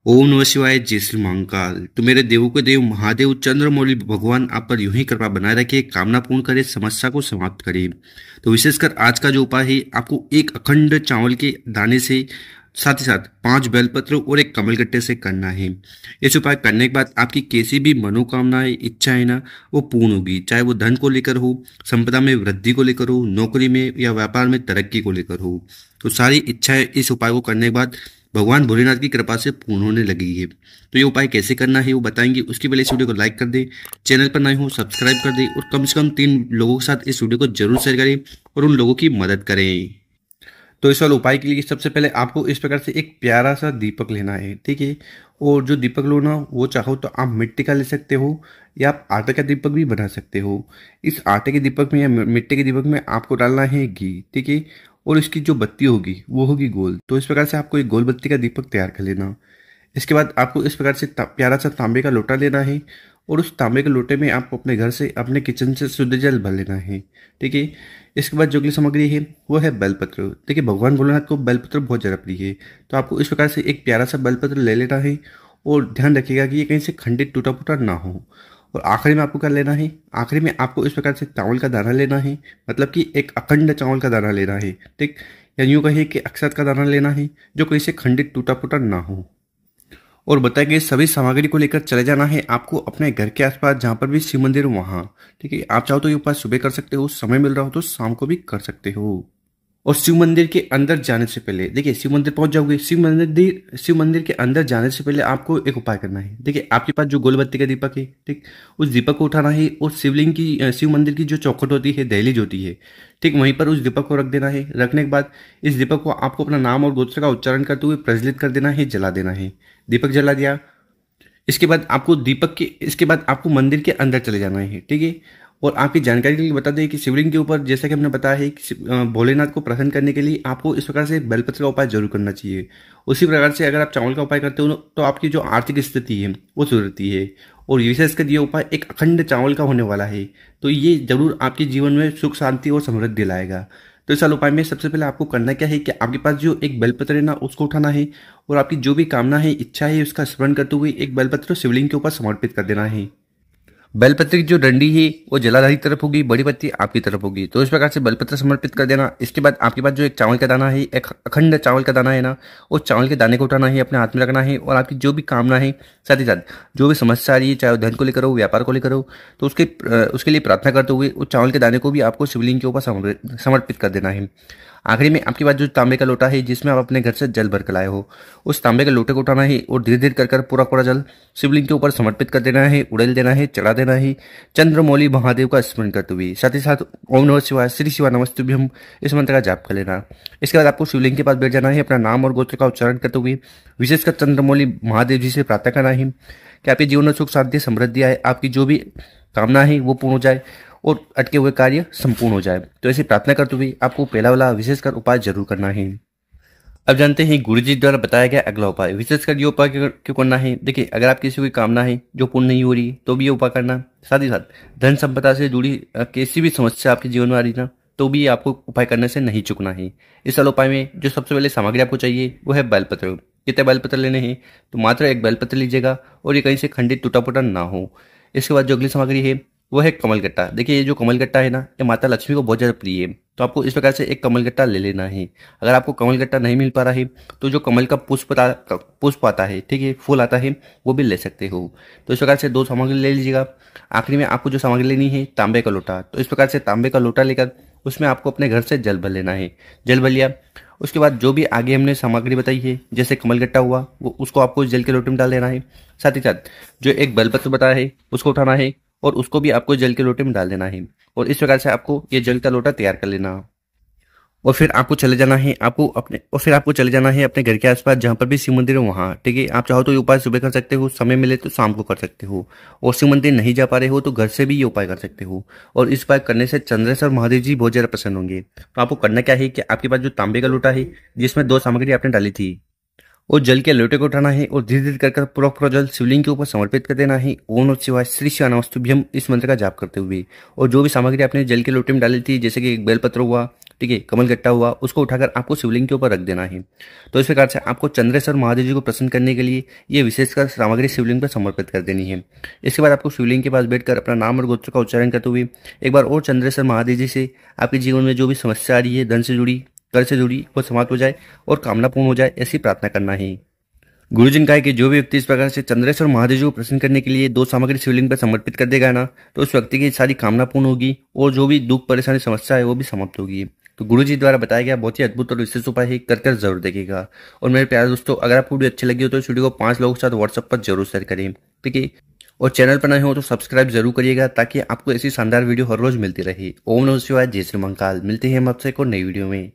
ओम नमः शिवाय। जय श्री महाकाल। तो मेरे देवों के देव महादेव चंद्रमौली भगवान आप पर यूं ही कृपा बनाए रखे, कामना पूर्ण करे, समस्या को समाप्त करे। तो विशेषकर आज का जो उपाय है, आपको एक अखंड चावल के दाने से साथ ही साथ 5 बेलपत्र और एक कमलगट्टे से करना है। इस उपाय करने के बाद आपकी कैसी भी मनोकामनाएं इच्छाएं ना वो पूर्ण होगी, चाहे वो धन को लेकर हो, संपदा में वृद्धि को लेकर हो, नौकरी में या व्यापार में तरक्की को लेकर हो। तो सारी इच्छाएं इस उपाय को करने के बाद भगवान भोलेनाथ की कृपा से पूर्ण होने लगी है। तो ये उपाय कैसे करना है वो बताएंगे। उसके पहले इस वीडियो को लाइक कर दें, चैनल पर नए हो सब्सक्राइब कर दें और कम से कम 3 लोगों के साथ इस वीडियो को जरूर शेयर करें और उन लोगों की मदद करें। तो इस वाले उपाय के लिए सबसे पहले आपको इस प्रकार से एक प्यारा सा दीपक लेना है, ठीक है। और जो दीपक लो ना, वो चाहो तो आप मिट्टी का ले सकते हो या आप आटे का दीपक भी बना सकते हो। इस आटे के दीपक में या मिट्टी के दीपक में आपको डालना है घी, ठीक है। और इसकी जो बत्ती होगी वो होगी गोल। तो इस प्रकार से आपको एक गोल बत्ती का दीपक तैयार कर लेना। इसके बाद आपको इस प्रकार से प्यारा सा तांबे का लोटा लेना है और उस तांबे के लोटे में आपको अपने घर से, अपने किचन से शुद्ध जल भर लेना है, ठीक है। इसके बाद जो अगली सामग्री है वो है बेलपत्र। देखिए भगवान भोलेनाथ को बेलपत्र बहुत ज़्यादा प्रिय है। तो आपको इस प्रकार से एक प्यारा सा बेलपत्र ले लेना है और ध्यान रखिएगा कि ये कहीं से खंडित टूटा फूटा ना हो। और आखिरी में आपको क्या लेना है, आखिरी में आपको इस प्रकार से चावल का दाना लेना है, मतलब कि एक अखंड चावल का दाना लेना है, ठीक। या यूँ कहिए कि अक्षत का दाना लेना है जो कहीं से खंडित टूटा फूटा ना हो। और बताए गए सभी सामग्री को लेकर चले जाना है आपको अपने घर के आसपास जहाँ पर भी शिव मंदिर हो वहाँ, ठीक है। आप चाहो तो ये उपाय सुबह कर सकते हो, समय मिल रहा हो तो शाम को भी कर सकते हो। और शिव मंदिर के अंदर जाने से पहले, देखिए शिव मंदिर पहुंच जाओगे, शिव मंदिर के अंदर जाने से पहले आपको एक उपाय करना है। देखिए आपके पास जो गोलबत्ती का दीपक है, ठीक, उस दीपक को उठाना है और शिवलिंग की, शिव मंदिर की जो चौखट होती है, दहलीज होती है, ठीक, वहीं पर उस दीपक को रख देना है। रखने के बाद इस दीपक को आपको अपना नाम और गोत्र का उच्चारण करते हुए प्रज्वलित कर देना है, जला देना है। दीपक जला दिया, इसके बाद आपको मंदिर के अंदर चले जाना है, ठीक है। और आपकी जानकारी के लिए बता दें कि शिवलिंग के ऊपर, जैसा कि हमने बताया है कि भोलेनाथ को प्रसन्न करने के लिए आपको इस प्रकार से बेलपत्र का उपाय जरूर करना चाहिए। उसी प्रकार से अगर आप चावल का उपाय करते हो तो आपकी जो आर्थिक स्थिति है वो सुधरती है। और विशेषकर ये उपाय एक अखंड चावल का होने वाला है, तो ये जरूर आपके जीवन में सुख शांति और समृद्धि लाएगा। तो इस वाले उपाय में सबसे पहले आपको करना क्या है कि आपके पास जो एक बेलपत्र है ना, उसको उठाना है और आपकी जो भी कामना है, इच्छा है, उसका स्मरण करते हुए एक बेलपत्र शिवलिंग के ऊपर समर्पित कर देना है। बेलपत्र की जो डंडी है वो जलाधारी तरफ होगी, बड़ी पत्ती आपकी तरफ होगी। तो इस प्रकार से बेलपत्र समर्पित कर देना। इसके बाद आपके पास जो एक चावल का दाना है, एक अखंड चावल का दाना है ना, उस चावल के दाने को उठाना है, अपने हाथ में रखना है और आपकी जो भी कामना है, साथ ही साथ जो भी समस्या आ रही है, चाहे धन को लेकर हो, व्यापार को लेकर हो, तो उसके लिए प्रार्थना करते हुए उस चावल के दाने को भी आपको शिवलिंग के ऊपर समर्पित कर देना है। आखिरी में आपके पास जो तांबे का लोटा है जिसमें आप अपने घर से जल भर कर लाए हो, उस तांबे के लोटे को उठाना है और धीरे धीरे कर पूरा पूरा जल शिवलिंग के ऊपर समर्पित कर देना है, उड़ेल देना है, चढ़ा देना है, चंद्रमौली महादेव का स्मरण करते हुए। साथ ही साथ ओम नमः शिवाय, श्री शिवा नमस्तुभ्यम, इस मंत्र का जाप कर लेना। इसके बाद आपको शिवलिंग के पास बैठ जाना है, अपना नाम और गोत्र का उच्चारण करते हुए विशेषकर चंद्रमौली महादेव जी से प्रार्थना करना है कि आपके जीवन में सुख शांति समृद्धि आए, आपकी जो भी कामना है वो पूर्ण हो जाए और अटके हुए कार्य संपूर्ण हो जाए। तो ऐसी प्रार्थना करते हुए आपको पहला वाला विशेषकर उपाय जरूर करना है। अब जानते हैं गुरु जी द्वारा बताया गया अगला उपाय। विशेषकर ये उपाय क्यों करना है, देखिए अगर आप किसी कोई कामना है जो पूर्ण नहीं हो रही तो भी ये उपाय करना। साथ ही साथ धन संपदा से जुड़ी किसी भी समस्या आपके जीवन में आ रही ना, तो भी आपको उपाय करने से नहीं चुकना है। इस वाले उपाय में जो सबसे पहले सामग्री आपको चाहिए वो है बेलपत्र। कितने बेलपत्र लेने हैं, तो मात्र एक बेलपत्र लीजिएगा और ये कहीं से खंडित टूटा फूटा ना हो। इसके बाद जो अगली सामग्री है वो है कमलगट्टा। देखिए ये जो कमलगट्टा है ना, ये माता लक्ष्मी को बहुत ज़्यादा प्रिय है, तो आपको इस प्रकार से एक कमलगट्टा ले लेना है। अगर आपको कमलगट्टा नहीं मिल पा रहा है तो जो कमल का पुष्प आता है, ठीक है, फूल आता है, वो भी ले सकते हो। तो इस प्रकार से 2 सामग्री ले लीजिएगा। आखिरी में आपको जो सामग्री लेनी है तांबे का लोटा। तो इस प्रकार से तांबे का लोटा लेकर उसमें आपको अपने घर से जल भर लेना है। जल भर लिया, उसके बाद जो भी आगे हमने सामग्री बताई है, जैसे कमलगट्टा हुआ, वो उसको आपको जल के लोटे में डाल देना है। साथ ही साथ जो एक बेलपत्र बताया है उसको उठाना है और उसको भी आपको जल के लोटे में डाल देना है। और इस प्रकार से आपको ये जल का लोटा तैयार कर लेना। और फिर आपको चले जाना है अपने घर के आसपास जहाँ पर भी शिव मंदिर है वहाँ, ठीक है। आप चाहो तो ये उपाय सुबह कर सकते हो, समय मिले तो शाम को कर सकते हो। और शिव मंदिर नहीं जा पा रहे हो तो घर से भी ये उपाय कर सकते हो। और इस उपाय करने से चंद्रेश्वर महादेव जी बहुत ज़्यादा प्रसन्न होंगे। तो आपको करना क्या है कि आपके पास जो तांबे का लोटा है जिसमें 2 सामग्री आपने डाली थी, और जल के लोटे को उठाना है और धीरे धीरे कर पूरा पूरा जल शिवलिंग के ऊपर समर्पित कर देना है। ओम नमः शिवाय, श्री शिवा नमस्तुभ्यम, इस मंत्र का जाप करते हुए। और जो भी सामग्री आपने जल के लोटे में डाली थी, जैसे कि एक बेलपत्र हुआ, ठीक है, कमल गट्टा हुआ, उसको उठाकर आपको शिवलिंग के ऊपर रख देना है। तो इस प्रकार से आपको चंद्रेश्वर महादेव जी को प्रसन्न करने के लिए ये विशेषकर सामग्री शिवलिंग पर समर्पित कर देनी है। इसके बाद आपको शिवलिंग के पास बैठकर अपना नाम और गोत्र का उच्चारण करते हुए एक बार और चंद्रेश्वर महादेव जी से आपके जीवन में जो भी समस्या आ रही है, धन से जुड़ी, कर से जुड़ी, वो समाप्त हो जाए और कामना पूर्ण हो जाए, ऐसी प्रार्थना करना है। गुरुजी ने कहा है कि जो भी व्यक्ति इस प्रकार से चंद्रेश्वर महादेव जी को प्रसन्न करने के लिए 2 सामग्री शिवलिंग पर समर्पित कर देगा ना, तो उस व्यक्ति की सारी कामना पूर्ण होगी और जो भी दुख परेशानी समस्या है वो भी समाप्त होगी। तो गुरुजी द्वारा बताया गया बहुत ही अद्भुत और विशेष उपाय है, कर जरूर देखिएगा। और मेरे प्यारे दोस्तों, अगर आपको वीडियो अच्छी लगी हो तो इस वीडियो को 5 लोगों के साथ व्हाट्सएप पर जरूर शेयर करें, ठीक है। और चैनल पर नए हो तो सब्सक्राइब जरूर करिएगा, ताकि आपको ऐसी शानदार वीडियो हर रोज मिलती रहे। ओम नमः शिवाय, जय श्री महाकाल। मिलते हैं हम आपसे एक और नई वीडियो में।